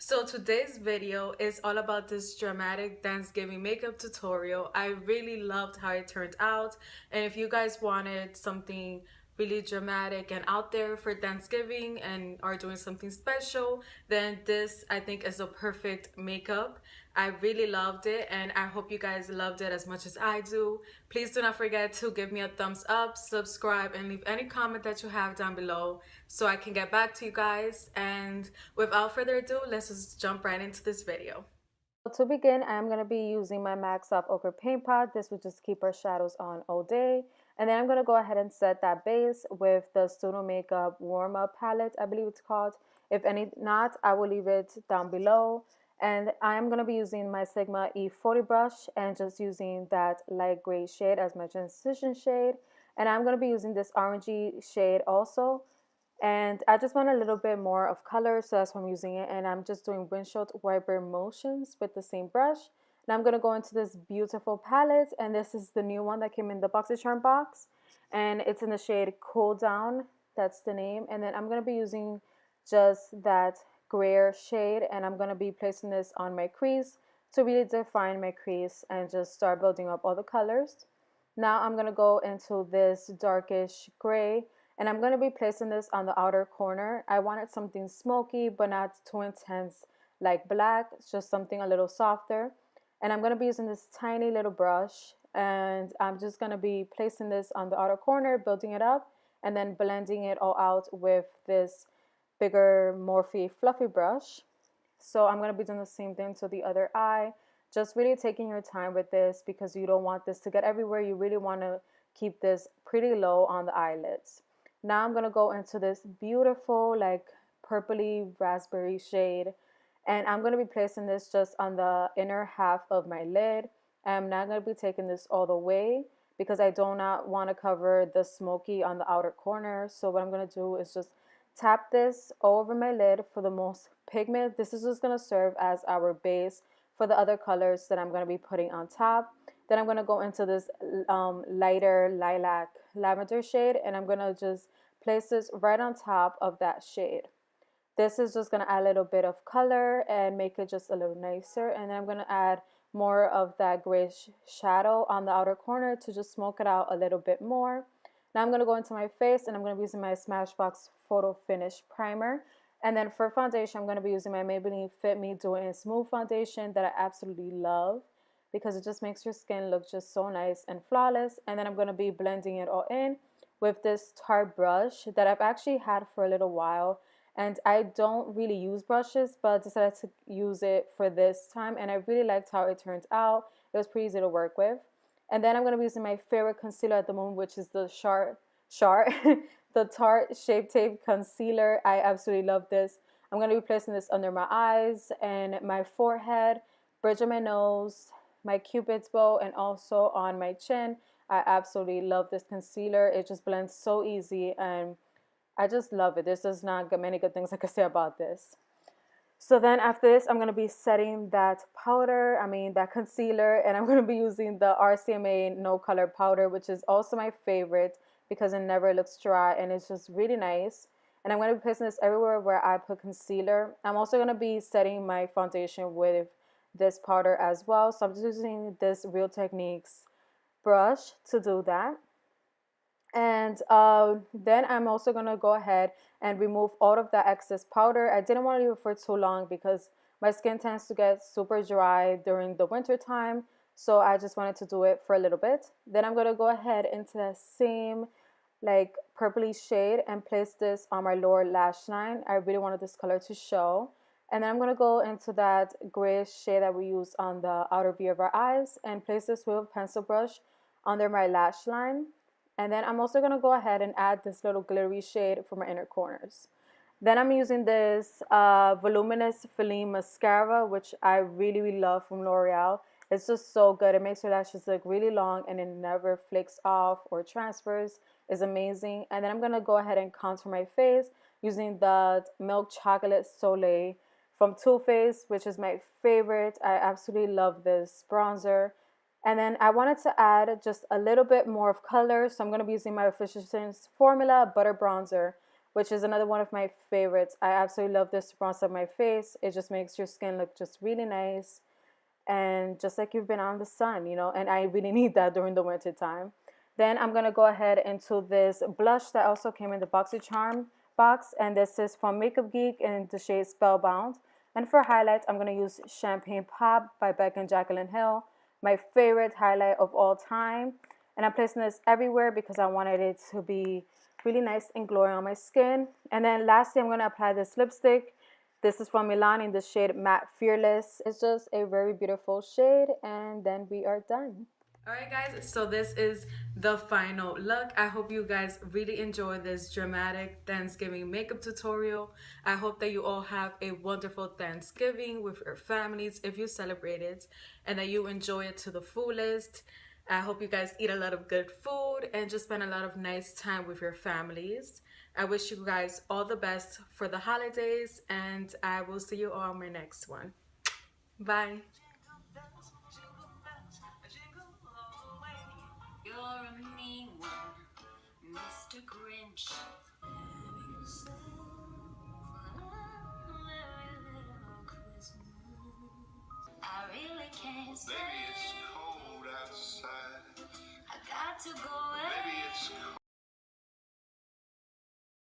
So today's video is all about this dramatic Thanksgiving makeup tutorial. I really loved how it turned out, and if you guys wanted something really dramatic and out there for Thanksgiving and are doing something special, then this I think is a perfect makeup. I really loved it, and I hope you guys loved it as much as I do. Please do not forget to give me a thumbs up, subscribe, and leave any comment that you have down below so I can get back to you guys. And without further ado, let's just jump right into this video. To begin, I'm going to be using my MAC Soft Ochre Paint Pot. This will just keep our shadows on all day. And then I'm going to go ahead and set that base with the Studio Makeup Warm Up Palette, I believe it's called. If any not, I will leave it down below. And I'm going to be using my Sigma E40 brush and just using that light gray shade as my transition shade. And I'm going to be using this orangey shade also. And I just want a little bit more of color, so that's why I'm using it. And I'm just doing windshield wiper motions with the same brush. Now I'm going to go into this beautiful palette, and this is the new one that came in the BoxyCharm box, and it's in the shade Cool Down. That's the name. And then I'm going to be using just that grayer shade, and I'm going to be placing this on my crease to really define my crease and just start building up all the colors. Now I'm going to go into this darkish gray, and I'm going to be placing this on the outer corner. I wanted something smoky but not too intense like black. It's just something a little softer. And I'm going to be using this tiny little brush, and I'm just going to be placing this on the outer corner, building it up, and then blending it all out with this bigger Morphe fluffy brush. So I'm going to be doing the same thing to the other eye. Just really taking your time with this because you don't want this to get everywhere. You really want to keep this pretty low on the eyelids. Now I'm going to go into this beautiful like purpley raspberry shade, and I'm going to be placing this just on the inner half of my lid. I'm not going to be taking this all the way because I do not want to cover the smoky on the outer corner. So what I'm going to do is just tap this all over my lid for the most pigment. This is just going to serve as our base for the other colors that I'm going to be putting on top. Then I'm going to go into this lighter lilac lavender shade, and I'm going to just place this right on top of that shade. This is just going to add a little bit of color and make it just a little nicer. And then I'm going to add more of that grayish shadow on the outer corner to just smoke it out a little bit more. Now I'm going to go into my face, and I'm going to be using my Smashbox Photo Finish Primer. And then for foundation, I'm going to be using my Maybelline Fit Me Dewy and Smooth Foundation that I absolutely love because it just makes your skin look just so nice and flawless. And then I'm going to be blending it all in with this Tarte brush that I've actually had for a little while. And I don't really use brushes, but decided to use it for this time, and I really liked how it turned out. It was pretty easy to work with. And then I'm going to be using my favorite concealer at the moment, which is the the Tarte Shapetape concealer. I absolutely love this. I'm going to be placing this under my eyes and my forehead, bridge of my nose, my cupid's bow, and also on my chin. I absolutely love this concealer. It just blends so easy, and I just love it. There's just not many good things I could say about this. So then after this, I'm going to be setting that that concealer, and I'm going to be using the RCMA No Color Powder, which is also my favorite because it never looks dry and it's just really nice. And I'm going to be placing this everywhere where I put concealer. I'm also going to be setting my foundation with this powder as well. So I'm just using this Real Techniques brush to do that. And then I'm also going to go ahead and remove all of the excess powder. I didn't want to leave it for too long because my skin tends to get super dry during the winter time. So I just wanted to do it for a little bit. Then I'm going to go ahead into the same like purpley shade and place this on my lower lash line. I really wanted this color to show. And then I'm going to go into that grayish shade that we use on the outer V of our eyes and place this with a pencil brush under my lash line. And then I'm also going to go ahead and add this little glittery shade for my inner corners. Then I'm using this Voluminous Feline Mascara, which I really, really love from L'Oreal. It's just so good. It makes your lashes look really long and it never flakes off or transfers. It's amazing. And then I'm going to go ahead and contour my face using the Milk Chocolate Soleil from Too Faced, which is my favorite. I absolutely love this bronzer. And then I wanted to add just a little bit more of color, so I'm going to be using my Physicians Formula Butter Bronzer which is another one of my favorites. I absolutely love this to bronze up my face. It just makes your skin look just really nice and just like you've been on the sun, you know, and I really need that during the winter time. Then I'm gonna go ahead into this blush that also came in the BoxyCharm box, and this is from Makeup Geek in the shade Spellbound. And for highlights, I'm gonna use Champagne Pop by Becca and Jaclyn Hill, my favorite highlight of all time. And I'm placing this everywhere because I wanted it to be really nice and glowy on my skin. And then lastly, I'm gonna apply this lipstick. This is from Milani in the shade Matte Fearless. It's just a very beautiful shade, and then we are done. Alright guys, so this is the final look. I hope you guys really enjoy this dramatic Thanksgiving makeup tutorial. I hope that you all have a wonderful Thanksgiving with your families if you celebrate it, and that you enjoy it to the fullest. I hope you guys eat a lot of good food and just spend a lot of nice time with your families. I wish you guys all the best for the holidays, and I will see you all on my next one. Bye. You're a mean one, Mr. Grinch.